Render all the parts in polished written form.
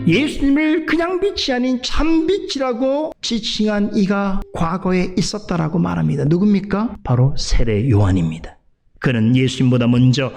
예수님을 그냥 빛이 아닌 참빛이라고 지칭한 이가 과거에 있었다라고 말합니다. 누굽니까? 바로 세례 요한입니다. 그는 예수님보다 먼저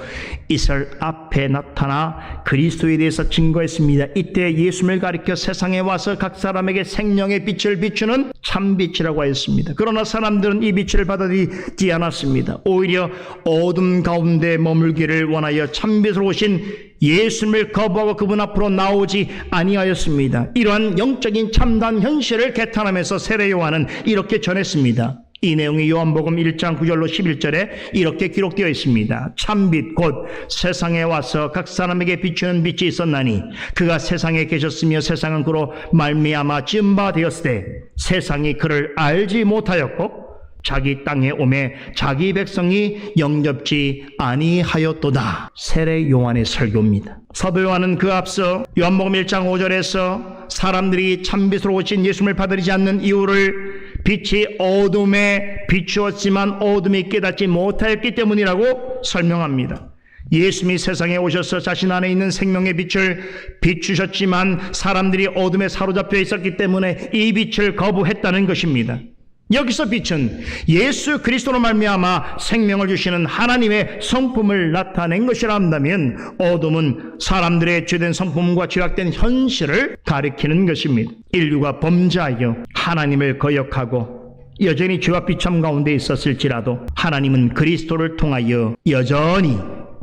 이스라엘 앞에 나타나 그리스도에 대해서 증거했습니다. 이때 예수님을 가리켜 세상에 와서 각 사람에게 생명의 빛을 비추는 참빛이라고 하였습니다. 그러나 사람들은 이 빛을 받아들이지 않았습니다. 오히려 어둠 가운데 머물기를 원하여 참빛으로 오신 예수님을 거부하고 그분 앞으로 나오지 아니하였습니다. 이러한 영적인 참단 현실을 개탄하면서 세례 요한은 이렇게 전했습니다. 이 내용이 요한복음 1장 9절로 11절에 이렇게 기록되어 있습니다. 참빛 곧 세상에 와서 각 사람에게 비추는 빛이 있었나니 그가 세상에 계셨으며 세상은 그로 말미암아 지은 바 되었으되 세상이 그를 알지 못하였고 자기 땅에 오매 자기 백성이 영접지 아니하였도다. 세례 요한의 설교입니다. 사도 요한은 그 앞서 요한복음 1장 5절에서 사람들이 참빛으로 오신 예수님을 받아들이지 않는 이유를 빛이 어둠에 비추었지만 어둠이 깨닫지 못하였기 때문이라고 설명합니다. 예수님이 세상에 오셔서 자신 안에 있는 생명의 빛을 비추셨지만 사람들이 어둠에 사로잡혀 있었기 때문에 이 빛을 거부했다는 것입니다. 여기서 빛은 예수 그리스도로 말미암아 생명을 주시는 하나님의 성품을 나타낸 것이라 한다면 어둠은 사람들의 죄된 성품과 죄악된 현실을 가리키는 것입니다. 인류가 범죄하여 하나님을 거역하고 여전히 죄와 비참 가운데 있었을지라도 하나님은 그리스도를 통하여 여전히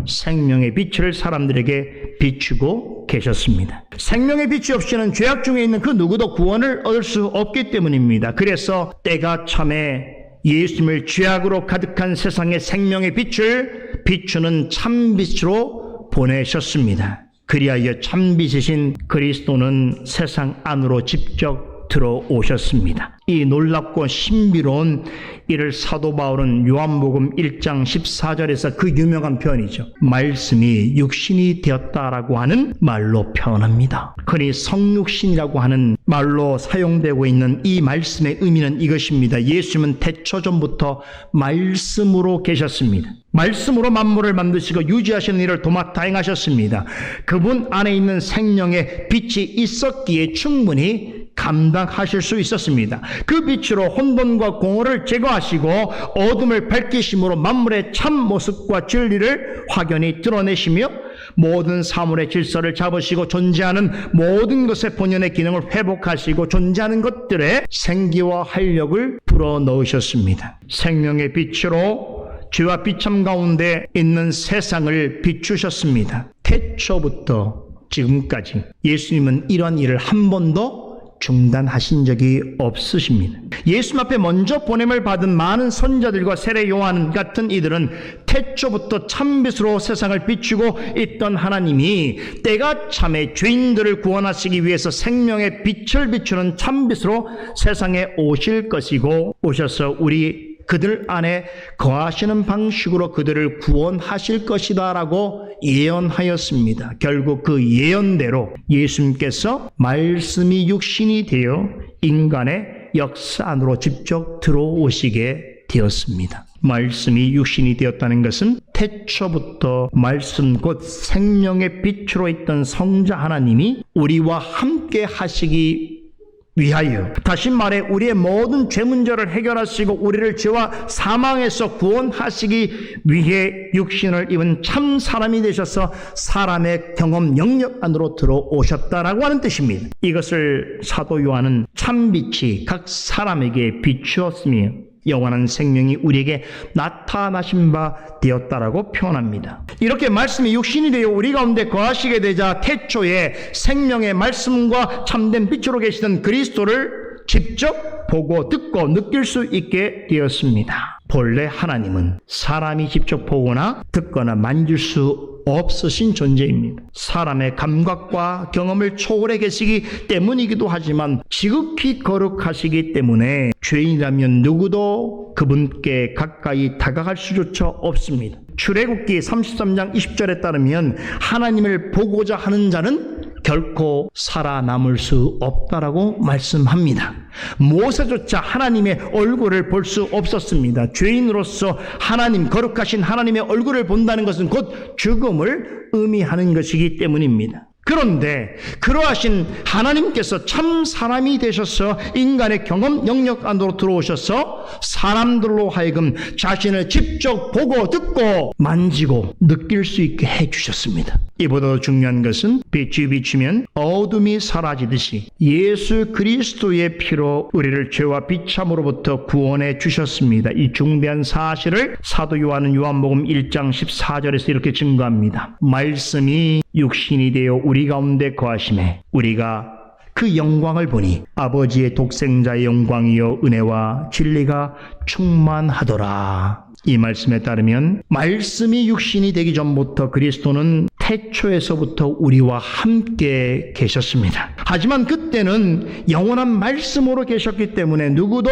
생명의 빛을 사람들에게 비추고 계셨습니다. 생명의 빛이 없이는 죄악 중에 있는 그 누구도 구원을 얻을 수 없기 때문입니다. 그래서 때가 참에 예수님을 죄악으로 가득한 세상의 생명의 빛을 비추는 참빛으로 보내셨습니다. 그리하여 참빛이신 그리스도는 세상 안으로 직접 들어오셨습니다. 이 놀랍고 신비로운 이를 사도 바울은 요한복음 1장 14절에서 그 유명한 표현이죠. 말씀이 육신이 되었다라고 하는 말로 표현합니다. 흔히 성육신이라고 하는 말로 사용되고 있는 이 말씀의 의미는 이것입니다. 예수님은 태초 전부터 말씀으로 계셨습니다. 말씀으로 만물을 만드시고 유지하시는 일을 도맡아 행하셨습니다. 그분 안에 있는 생명의 빛이 있었기에 충분히 감당하실 수 있었습니다. 그 빛으로 혼돈과 공허를 제거하시고 어둠을 밝히심으로 만물의 참 모습과 진리를 확연히 드러내시며 모든 사물의 질서를 잡으시고 존재하는 모든 것의 본연의 기능을 회복하시고 존재하는 것들의 생기와 활력을 불어넣으셨습니다. 생명의 빛으로 죄와 비참 가운데 있는 세상을 비추셨습니다. 태초부터 지금까지 예수님은 이러한 일을 한 번도 중단하신 적이 없으십니다. 예수님 앞에 먼저 보냄을 받은 많은 선지자들과 세례 요한 같은 이들은 태초부터 참빛으로 세상을 비추고 있던 하나님이 때가 참에 죄인들을 구원하시기 위해서 생명의 빛을 비추는 참빛으로 세상에 오실 것이고 오셔서 그들 안에 거하시는 방식으로 그들을 구원하실 것이다 라고 예언하였습니다. 결국 그 예언대로 예수님께서 말씀이 육신이 되어 인간의 역사 안으로 직접 들어오시게 되었습니다. 말씀이 육신이 되었다는 것은 태초부터 말씀 곧 생명의 빛으로 있던 성자 하나님이 우리와 함께 하시기 위하여, 다시 말해 우리의 모든 죄 문제를 해결하시고 우리를 죄와 사망에서 구원하시기 위해 육신을 입은 참 사람이 되셔서 사람의 경험 영역 안으로 들어오셨다라고 하는 뜻입니다. 이것을 사도 요한은 참빛이 각 사람에게 비추었으며 영원한 생명이 우리에게 나타나신 바 되었다라고 표현합니다. 이렇게 말씀이 육신이 되어 우리 가운데 거하시게 되자 태초에 생명의 말씀과 참된 빛으로 계시던 그리스도를 직접 보고 듣고 느낄 수 있게 되었습니다. 본래 하나님은 사람이 직접 보거나 듣거나 만질 수 없으신 존재입니다. 사람의 감각과 경험을 초월해 계시기 때문이기도 하지만 지극히 거룩하시기 때문에 죄인이라면 누구도 그분께 가까이 다가갈 수조차 없습니다. 출애굽기 33장 20절에 따르면 하나님을 보고자 하는 자는 결코 살아남을 수 없다라고 말씀합니다. 모세조차 하나님의 얼굴을 볼 수 없었습니다. 죄인으로서 하나님, 거룩하신 하나님의 얼굴을 본다는 것은 곧 죽음을 의미하는 것이기 때문입니다. 그런데 그러하신 하나님께서 참 사람이 되셔서 인간의 경험 영역 안으로 들어오셔서 사람들로 하여금 자신을 직접 보고 듣고 만지고 느낄 수 있게 해주셨습니다. 이보다 중요한 것은 빛이 비치면 어둠이 사라지듯이 예수 그리스도의 피로 우리를 죄와 비참으로부터 구원해 주셨습니다. 이 중대한 사실을 사도 요한은 요한복음 1장 14절에서 이렇게 증거합니다. 말씀이 육신이 되어 우리 가운데 거하심에 우리가 그 영광을 보니 아버지의 독생자의 영광이요 은혜와 진리가 충만하더라. 이 말씀에 따르면 말씀이 육신이 되기 전부터 그리스도는 태초에서부터 우리와 함께 계셨습니다. 하지만 그때는 영원한 말씀으로 계셨기 때문에 누구도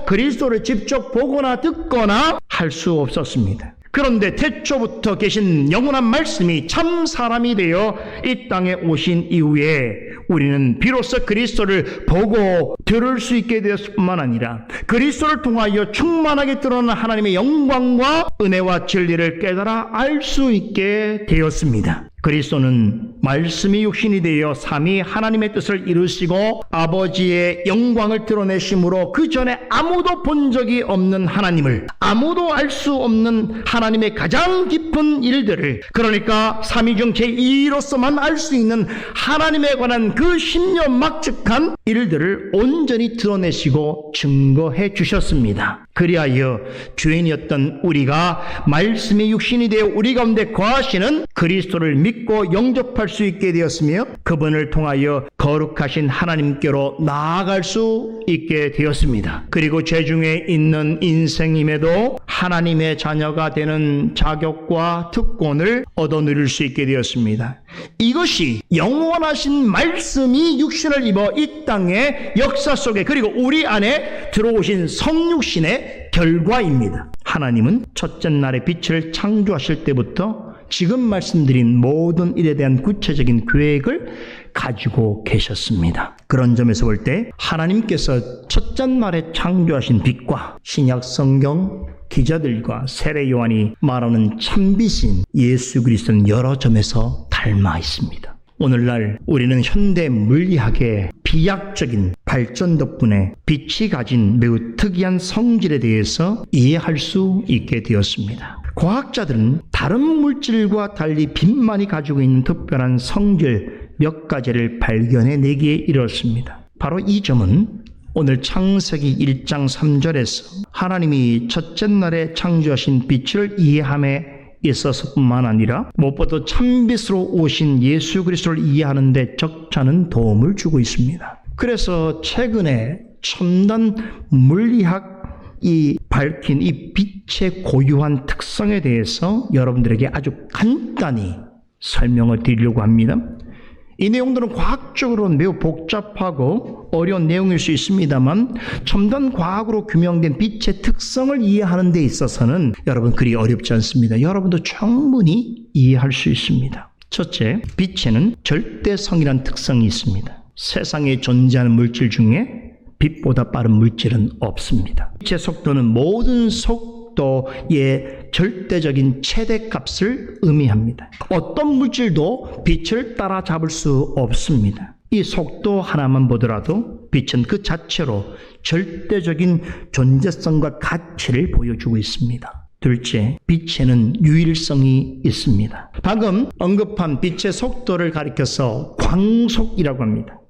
그리스도를 직접 보거나 듣거나 할 수 없었습니다. 그런데 태초부터 계신 영원한 말씀이 참 사람이 되어 이 땅에 오신 이후에 우리는 비로소 그리스도를 보고 들을 수 있게 되었을 뿐만 아니라 그리스도를 통하여 충만하게 드러나는 하나님의 영광과 은혜와 진리를 깨달아 알 수 있게 되었습니다. 그리스도는 말씀이 육신이 되어 삼위 하나님의 뜻을 이루시고 아버지의 영광을 드러내심으로 그 전에 아무도 본 적이 없는 하나님을, 아무도 알 수 없는 하나님의 가장 깊은 일들을, 그러니까 삼위중 제2로서만 알 수 있는 하나님에 관한 그 신묘막측한 일들을 온전히 드러내시고 증거해 주셨습니다. 그리하여 죄인이었던 우리가 말씀이 육신이 되어 우리 가운데 거하시는 그리스도를 믿고 영접할 수 있게 되었으며 그분을 통하여 거룩하신 하나님께로 나아갈 수 있게 되었습니다. 그리고 죄중에 있는 인생임에도 하나님의 자녀가 되는 자격과 특권을 얻어 누릴 수 있게 되었습니다. 이것이 영원하신 말씀이 육신을 입어 이 땅의 역사 속에 그리고 우리 안에 들어오신 성육신의 결과입니다. 하나님은 첫째 날에 빛을 창조하실 때부터 지금 말씀드린 모든 일에 대한 구체적인 계획을 가지고 계셨습니다. 그런 점에서 볼 때 하나님께서 첫째 날에 창조하신 빛과 신약 성경 기자들과 세례 요한이 말하는 참빛인 예수 그리스도는 여러 점에서 닮아 있습니다. 오늘날 우리는 현대 물리학의 비약적인 발전 덕분에 빛이 가진 매우 특이한 성질에 대해서 이해할 수 있게 되었습니다. 과학자들은 다른 물질과 달리 빛만이 가지고 있는 특별한 성질 몇 가지를 발견해내기에 이르렀습니다. 바로 이 점은 오늘 창세기 1장 3절에서 하나님이 첫째 날에 창조하신 빛을 이해함에 있어서뿐만 아니라 무엇보다 참빛으로 오신 예수 그리스도를 이해하는 데 적잖은 도움을 주고 있습니다. 그래서 최근에 첨단 물리학이 밝힌 이 빛의 고유한 특성에 대해서 여러분들에게 아주 간단히 설명을 드리려고 합니다. 이 내용들은 과학적으로는 매우 복잡하고 어려운 내용일 수 있습니다만 첨단 과학으로 규명된 빛의 특성을 이해하는 데 있어서는 여러분 그리 어렵지 않습니다. 여러분도 충분히 이해할 수 있습니다. 첫째, 빛에는 절대성이라는 특성이 있습니다. 세상에 존재하는 물질 중에 빛보다 빠른 물질은 없습니다. 빛의 속도는 모든 속도의 절대적인 최대값을 의미합니다. 어떤 물질도 빛을 따라잡을 수 없습니다. 이 속도 하나만 보더라도 빛은 그 자체로 절대적인 존재성과 가치를 보여주고 있습니다. 둘째, 빛에는 유일성이 있습니다. 방금 언급한 빛의 속도를 가리켜서 광속이라고 합니다.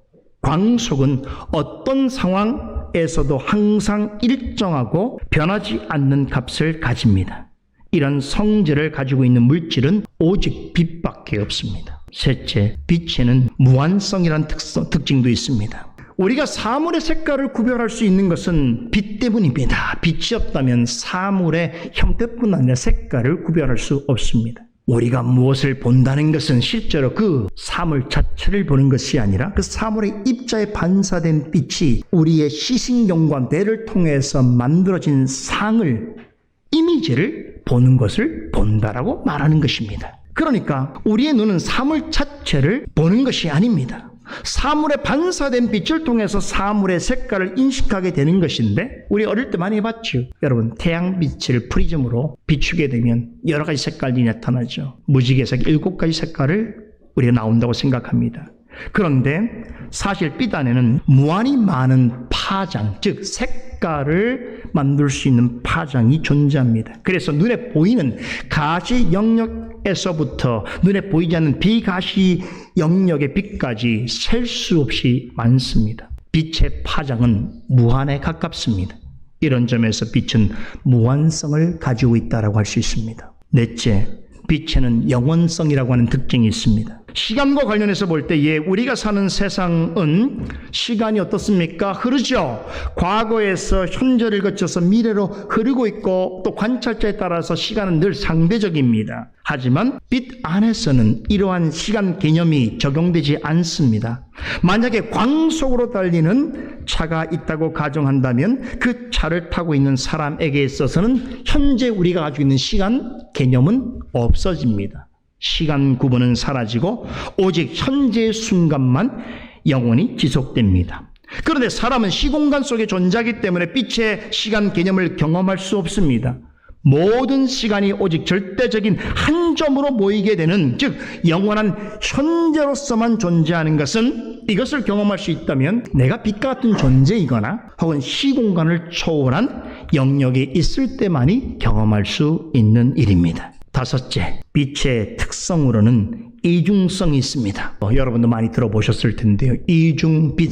광속은 어떤 상황에서도 항상 일정하고 변하지 않는 값을 가집니다. 이런 성질을 가지고 있는 물질은 오직 빛밖에 없습니다. 셋째, 빛에는 무한성이라는 특징도 있습니다. 우리가 사물의 색깔을 구별할 수 있는 것은 빛 때문입니다. 빛이 없다면 사물의 형태뿐 아니라 색깔을 구별할 수 없습니다. 우리가 무엇을 본다는 것은 실제로 그 사물 자체를 보는 것이 아니라 그 사물의 입자에 반사된 빛이 우리의 시신경과 뇌를 통해서 만들어진 상을, 이미지를 보는 것을 본다라고 말하는 것입니다. 그러니까 우리의 눈은 사물 자체를 보는 것이 아닙니다. 사물에 반사된 빛을 통해서 사물의 색깔을 인식하게 되는 것인데 우리 어릴 때 많이 봤죠. 여러분, 태양빛을 프리즘으로 비추게 되면 여러 가지 색깔이 나타나죠. 무지개색 7가지 색깔을 우리가 나온다고 생각합니다. 그런데 사실 빛 안에는 무한히 많은 파장, 즉 색깔을 만들 수 있는 파장이 존재합니다. 그래서 눈에 보이는 가시 영역에서부터 눈에 보이지 않는 비가시 영역의 빛까지 셀 수 없이 많습니다. 빛의 파장은 무한에 가깝습니다. 이런 점에서 빛은 무한성을 가지고 있다고 할 수 있습니다. 넷째, 빛에는 영원성이라고 하는 특징이 있습니다. 시간과 관련해서 볼 때에 우리가 사는 세상은 시간이 어떻습니까? 흐르죠. 과거에서 현재를 거쳐서 미래로 흐르고 있고 또 관찰자에 따라서 시간은 늘 상대적입니다. 하지만 빛 안에서는 이러한 시간 개념이 적용되지 않습니다. 만약에 광 속으로 달리는 차가 있다고 가정한다면 그 차를 타고 있는 사람에게 있어서는 현재 우리가 가지고 있는 시간 개념은 없어집니다. 시간 구분은 사라지고 오직 현재의 순간만 영원히 지속됩니다. 그런데 사람은 시공간 속에 존재하기 때문에 빛의 시간 개념을 경험할 수 없습니다. 모든 시간이 오직 절대적인 한 점으로 모이게 되는, 즉 영원한 현재로서만 존재하는 것은, 이것을 경험할 수 있다면 내가 빛과 같은 존재이거나 혹은 시공간을 초월한 영역에 있을 때만이 경험할 수 있는 일입니다. 다섯째, 빛의 특성으로는 이중성이 있습니다. 여러분도 많이 들어보셨을 텐데요. 이중 빛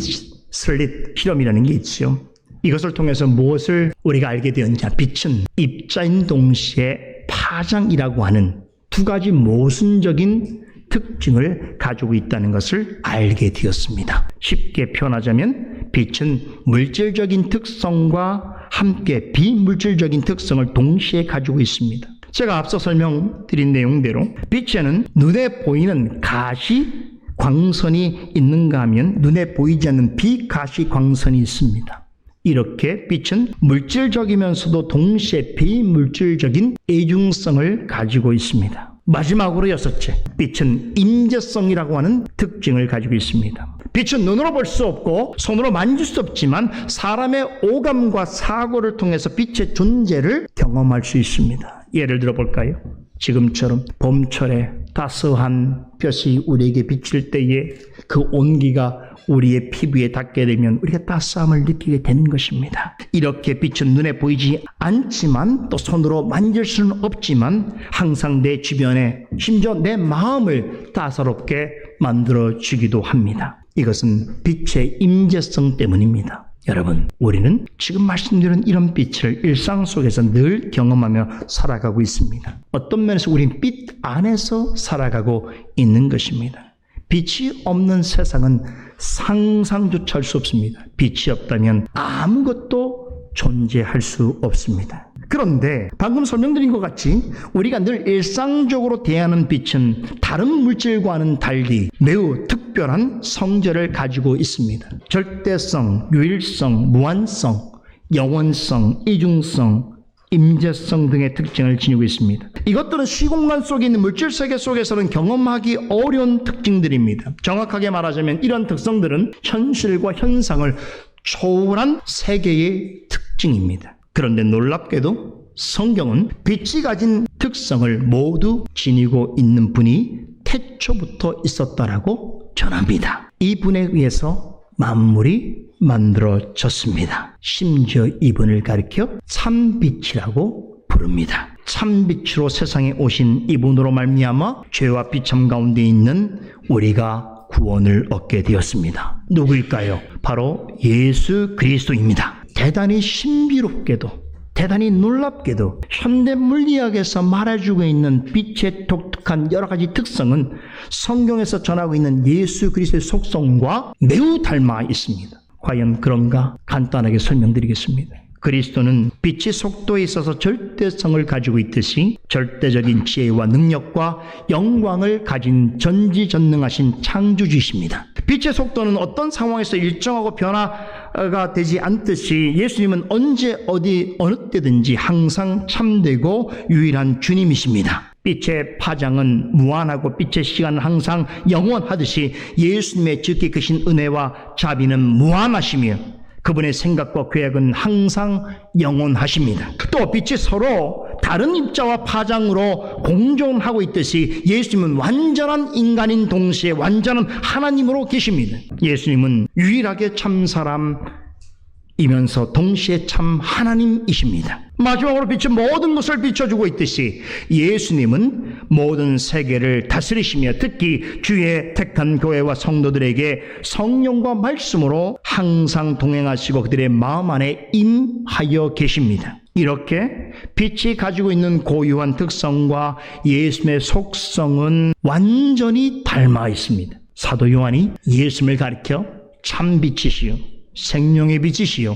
슬릿 실험이라는 게 있죠. 이것을 통해서 무엇을 우리가 알게 되었냐? 빛은 입자인 동시에 파장이라고 하는 두 가지 모순적인 특징을 가지고 있다는 것을 알게 되었습니다. 쉽게 표현하자면 빛은 물질적인 특성과 함께 비물질적인 특성을 동시에 가지고 있습니다. 제가 앞서 설명드린 내용대로 빛에는 눈에 보이는 가시 광선이 있는가 하면 눈에 보이지 않는 비가시 광선이 있습니다. 이렇게 빛은 물질적이면서도 동시에 비물질적인 이중성을 가지고 있습니다. 마지막으로 여섯째, 빛은 임재성이라고 하는 특징을 가지고 있습니다. 빛은 눈으로 볼 수 없고 손으로 만질 수 없지만 사람의 오감과 사고를 통해서 빛의 존재를 경험할 수 있습니다. 예를 들어 볼까요? 지금처럼 봄철에 따스한 볕이 우리에게 비칠 때에 그 온기가 우리의 피부에 닿게 되면 우리가 따스함을 느끼게 되는 것입니다. 이렇게 빛은 눈에 보이지 않지만 또 손으로 만질 수는 없지만 항상 내 주변에 심지어 내 마음을 따사롭게 만들어주기도 합니다. 이것은 빛의 임재성 때문입니다. 여러분, 우리는 지금 말씀드린 이런 빛을 일상 속에서 늘 경험하며 살아가고 있습니다. 어떤 면에서 우리는 빛 안에서 살아가고 있는 것입니다. 빛이 없는 세상은 상상조차 할 수 없습니다. 빛이 없다면 아무것도 존재할 수 없습니다. 그런데 방금 설명드린 것 같이 우리가 늘 일상적으로 대하는 빛은 다른 물질과는 달리 매우 특별한 성질을 가지고 있습니다. 절대성, 유일성, 무한성, 영원성, 이중성, 임재성 등의 특징을 지니고 있습니다. 이것들은 시공간 속에 있는 물질세계 속에서는 경험하기 어려운 특징들입니다. 정확하게 말하자면 이런 특성들은 현실과 현상을 초월한 세계의 특징입니다. 그런데 놀랍게도 성경은 빛이 가진 특성을 모두 지니고 있는 분이 태초부터 있었다라고 전합니다. 이 분에 의해서 만물이 만들어졌습니다. 심지어 이분을 가리켜 참빛이라고 부릅니다. 참빛으로 세상에 오신 이분으로 말미암아 죄와 비참 가운데 있는 우리가 구원을 얻게 되었습니다. 누구일까요? 바로 예수 그리스도입니다. 대단히 신비롭게도 대단히 놀랍게도 현대 물리학에서 말해주고 있는 빛의 독특한 여러 가지 특성은 성경에서 전하고 있는 예수 그리스도의 속성과 매우 닮아 있습니다. 과연 그런가? 간단하게 설명드리겠습니다. 그리스도는 빛의 속도에 있어서 절대성을 가지고 있듯이 절대적인 지혜와 능력과 영광을 가진 전지전능하신 창조주이십니다. 빛의 속도는 어떤 상황에서 일정하고 변화가 되지 않듯이 예수님은 언제 어디 어느 때든지 항상 참되고 유일한 주님이십니다. 빛의 파장은 무한하고 빛의 시간은 항상 영원하듯이 예수님의 지극히 크신 은혜와 자비는 무한하시며 그분의 생각과 계획은 항상 영원하십니다. 또 빛이 서로 다른 입자와 파장으로 공존하고 있듯이 예수님은 완전한 인간인 동시에 완전한 하나님으로 계십니다. 예수님은 유일하게 참 사람이면서 동시에 참 하나님이십니다. 마지막으로 빛은 모든 것을 비춰주고 있듯이 예수님은 모든 세계를 다스리시며 특히 주의 택한 교회와 성도들에게 성령과 말씀으로 항상 동행하시고 그들의 마음 안에 임하여 계십니다. 이렇게 빛이 가지고 있는 고유한 특성과 예수님의 속성은 완전히 닮아 있습니다. 사도 요한이 예수님을 가리켜 참 빛이시요 생명의 빛이시요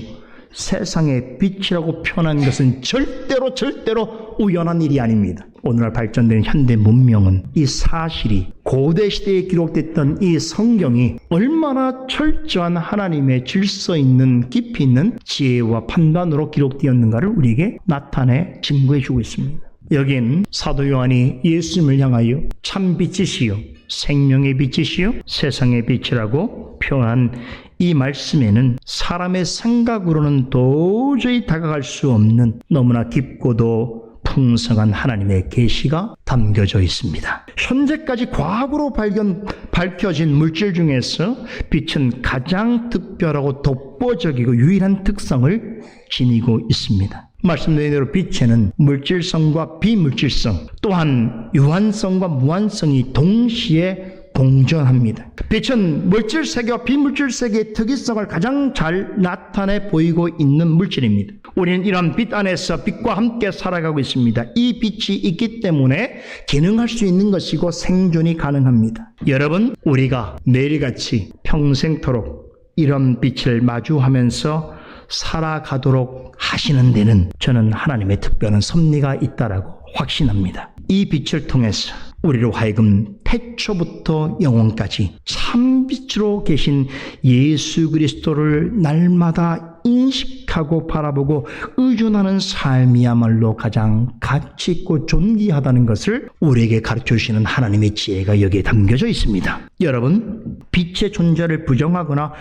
세상의 빛이라고 표현한 것은 절대로 우연한 일이 아닙니다. 오늘날 발전된 현대 문명은 이 사실이 고대 시대에 기록됐던 이 성경이 얼마나 철저한 하나님의 질서 있는 깊이 있는 지혜와 판단으로 기록되었는가를 우리에게 나타내 증거해 주고 있습니다. 여긴 사도 요한이 예수님을 향하여 참 빛이시요 생명의 빛이시요 세상의 빛이라고 표현한 이 말씀에는 사람의 생각으로는 도저히 다가갈 수 없는 너무나 깊고도 풍성한 하나님의 계시가 담겨져 있습니다. 현재까지 과학으로 밝혀진 물질 중에서 빛은 가장 특별하고 독보적이고 유일한 특성을 지니고 있습니다. 말씀드린 대로 빛에는 물질성과 비물질성 또한 유한성과 무한성이 동시에 공존합니다. 빛은 물질 세계와 비물질 세계의 특이성을 가장 잘 나타내 보이고 있는 물질입니다. 우리는 이런 빛 안에서 빛과 함께 살아가고 있습니다. 이 빛이 있기 때문에 기능할 수 있는 것이고 생존이 가능합니다. 여러분, 우리가 매일같이 평생토록 이런 빛을 마주하면서 살아가도록 하시는 데는 저는 하나님의 특별한 섭리가 있다라고 확신합니다. 이 빛을 통해서 우리로 하여금 태초부터 영원까지 참빛으로 계신 예수 그리스도를 날마다 인식하고 바라보고 의존하는 삶이야말로 가장 가치 있고 존귀하다는 것을 우리에게 가르쳐 주시는 하나님의 지혜가 여기에 담겨져 있습니다. 여러분, 빛의 존재를 부정하거나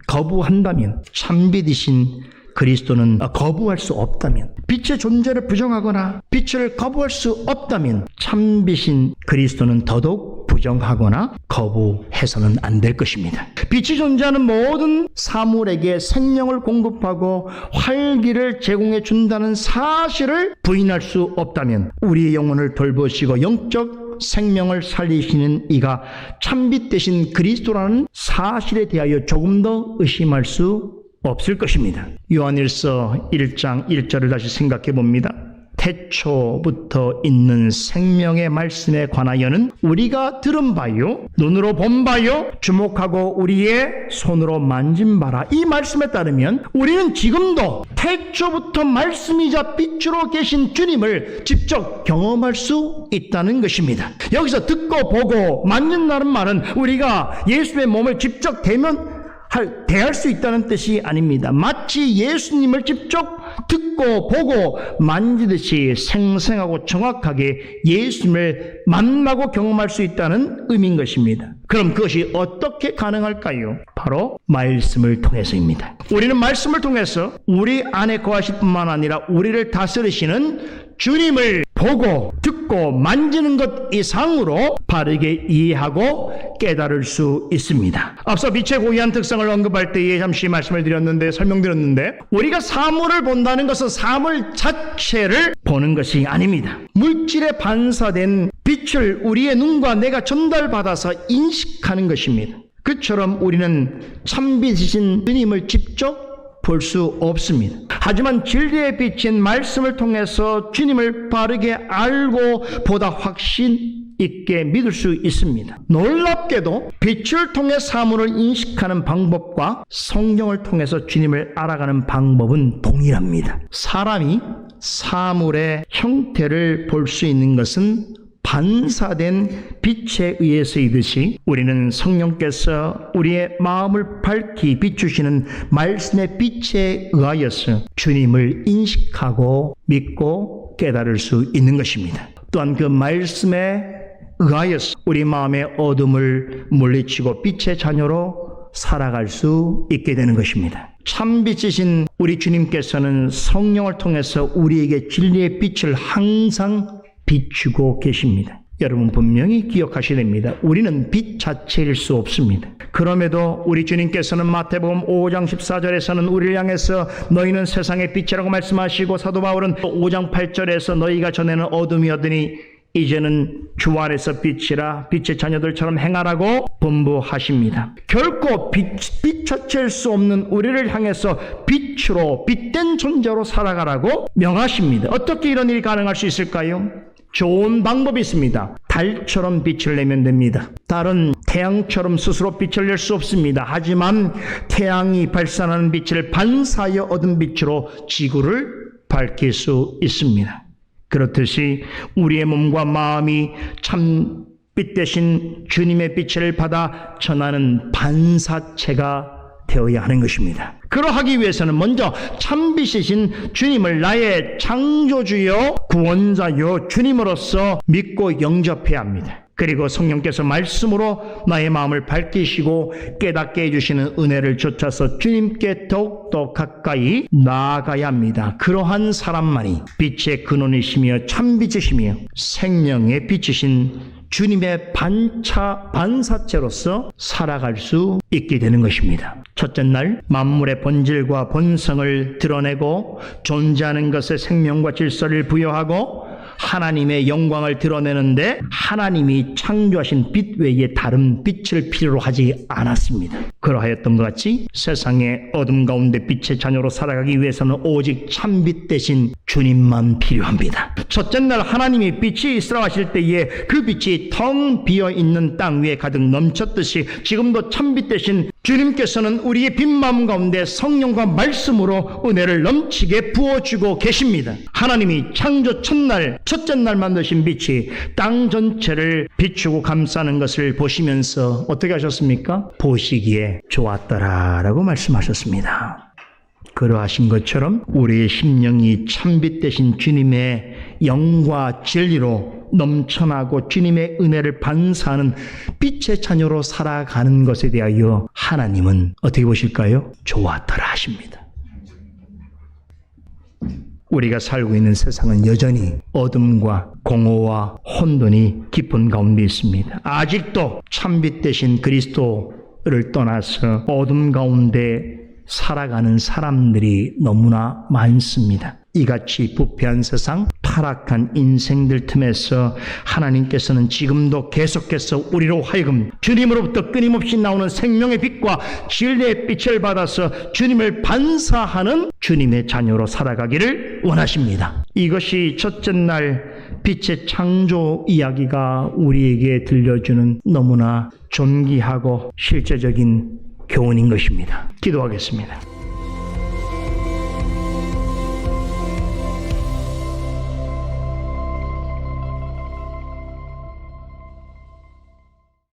거부한다면 참빛이신 그리스도는 거부할 수 없다면, 빛의 존재를 부정하거나 빛을 거부할 수 없다면 참빛인 그리스도는 더더욱 부정하거나 거부해서는 안 될 것입니다. 빛이 존재하는 모든 사물에게 생명을 공급하고 활기를 제공해 준다는 사실을 부인할 수 없다면 우리의 영혼을 돌보시고 영적 생명을 살리시는 이가 참빛 대신 그리스도라는 사실에 대하여 조금 더 의심할 수 없을 것입니다. 요한일서 1장 1절을 다시 생각해 봅니다. 태초부터 있는 생명의 말씀에 관하여는 우리가 들은 바요, 눈으로 본 바요, 주목하고 우리의 손으로 만진 바라. 이 말씀에 따르면 우리는 지금도 태초부터 말씀이자 빛으로 계신 주님을 직접 경험할 수 있다는 것입니다. 여기서 듣고 보고 만진다는 말은 우리가 예수의 몸을 직접 대할 수 있다는 뜻이 아닙니다. 마치 예수님을 직접 듣고 보고 만지듯이 생생하고 정확하게 예수님을 만나고 경험할 수 있다는 의미인 것입니다. 그럼 그것이 어떻게 가능할까요? 바로 말씀을 통해서입니다. 우리는 말씀을 통해서 우리 안에 거하실 뿐만 아니라 우리를 다스리시는 주님을 보고 듣고 만지는 것 이상으로 바르게 이해하고 깨달을 수 있습니다. 앞서 빛의 고유한 특성을 언급할 때에 잠시 설명드렸는데 우리가 사물을 본다는 것은 사물 자체를 보는 것이 아닙니다. 물질에 반사된 빛을 우리의 눈과 뇌가 전달받아서 인식하는 것입니다. 그처럼 우리는 참빛이신 주님을 직접 볼 수 없습니다. 하지만 진리의 빛인 말씀을 통해서 주님을 바르게 알고 보다 확신 있게 믿을 수 있습니다. 놀랍게도 빛을 통해 사물을 인식하는 방법과 성경을 통해서 주님을 알아가는 방법은 동일합니다. 사람이 사물의 형태를 볼 수 있는 것은 반사된 빛에 의해서이듯이 우리는 성령께서 우리의 마음을 밝히 비추시는 말씀의 빛에 의하여서 주님을 인식하고 믿고 깨달을 수 있는 것입니다. 또한 그 말씀에 의하여서 우리 마음의 어둠을 물리치고 빛의 자녀로 살아갈 수 있게 되는 것입니다. 참빛이신 우리 주님께서는 성령을 통해서 우리에게 진리의 빛을 항상 비추고 계십니다. 여러분 분명히 기억하셔야 됩니다. 우리는 빛 자체일 수 없습니다. 그럼에도 우리 주님께서는 마태복음 5장 14절에서는 우리를 향해서 너희는 세상의 빛이라고 말씀하시고, 사도 바울은 5장 8절에서 너희가 전에는 어둠이었더니 이제는 주 안에서 빛이라 빛의 자녀들처럼 행하라고 분부하십니다. 결코 빛 자체일 수 없는 우리를 향해서 빛으로 빛된 존재로 살아가라고 명하십니다. 어떻게 이런 일이 가능할 수 있을까요? 좋은 방법이 있습니다. 달처럼 빛을 내면 됩니다. 달은 태양처럼 스스로 빛을 낼 수 없습니다. 하지만 태양이 발산하는 빛을 반사하여 얻은 빛으로 지구를 밝힐 수 있습니다. 그렇듯이 우리의 몸과 마음이 참 빛 대신 주님의 빛을 받아 전하는 반사체가 되어야 하는 것입니다. 그러하기 위해서는 먼저 참빛이신 주님을 나의 창조주요 구원자요 주님으로서 믿고 영접해야 합니다. 그리고 성령께서 말씀으로 나의 마음을 밝히시고 깨닫게 해주시는 은혜를 쫓아서 주님께 더욱더 가까이 나아가야 합니다. 그러한 사람만이 빛의 근원이시며 참빛이시며 생명의 빛이신 주님의 반사체로서 살아갈 수 있게 되는 것입니다. 첫째 날 만물의 본질과 본성을 드러내고 존재하는 것에 생명과 질서를 부여하고 하나님의 영광을 드러내는데 하나님이 창조하신 빛 외에 다른 빛을 필요로 하지 않았습니다. 그러하였던 것 같이 세상의 어둠 가운데 빛의 자녀로 살아가기 위해서는 오직 참빛 대신 주님만 필요합니다. 첫째 날 하나님이 빛이 있으라 하실 때에 그 빛이 텅 비어있는 땅 위에 가득 넘쳤듯이 지금도 참빛 대신 주님께서는 우리의 빈 마음 가운데 성령과 말씀으로 은혜를 넘치게 부어주고 계십니다. 하나님이 창조 첫날 첫째 날 만드신 빛이 땅 전체를 비추고 감싸는 것을 보시면서 어떻게 하셨습니까? 보시기에 좋았더라라고 말씀하셨습니다. 그러하신 것처럼 우리의 심령이 참빛 되신 주님의 영과 진리로 넘쳐나고 주님의 은혜를 반사하는 빛의 자녀로 살아가는 것에 대하여 하나님은 어떻게 보실까요? 좋았더라 하십니다. 우리가 살고 있는 세상은 여전히 어둠과 공허와 혼돈이 깊은 가운데 있습니다. 아직도 참빛 되신 그리스도를 떠나서 어둠 가운데 살아가는 사람들이 너무나 많습니다. 이같이 부패한 세상, 타락한 인생들 틈에서 하나님께서는 지금도 계속해서 우리로 하여금 주님으로부터 끊임없이 나오는 생명의 빛과 진리의 빛을 받아서 주님을 반사하는 주님의 자녀로 살아가기를 원하십니다. 이것이 첫째 날 빛의 창조 이야기가 우리에게 들려주는 너무나 존귀하고 실제적인 교훈인 것입니다. 기도하겠습니다.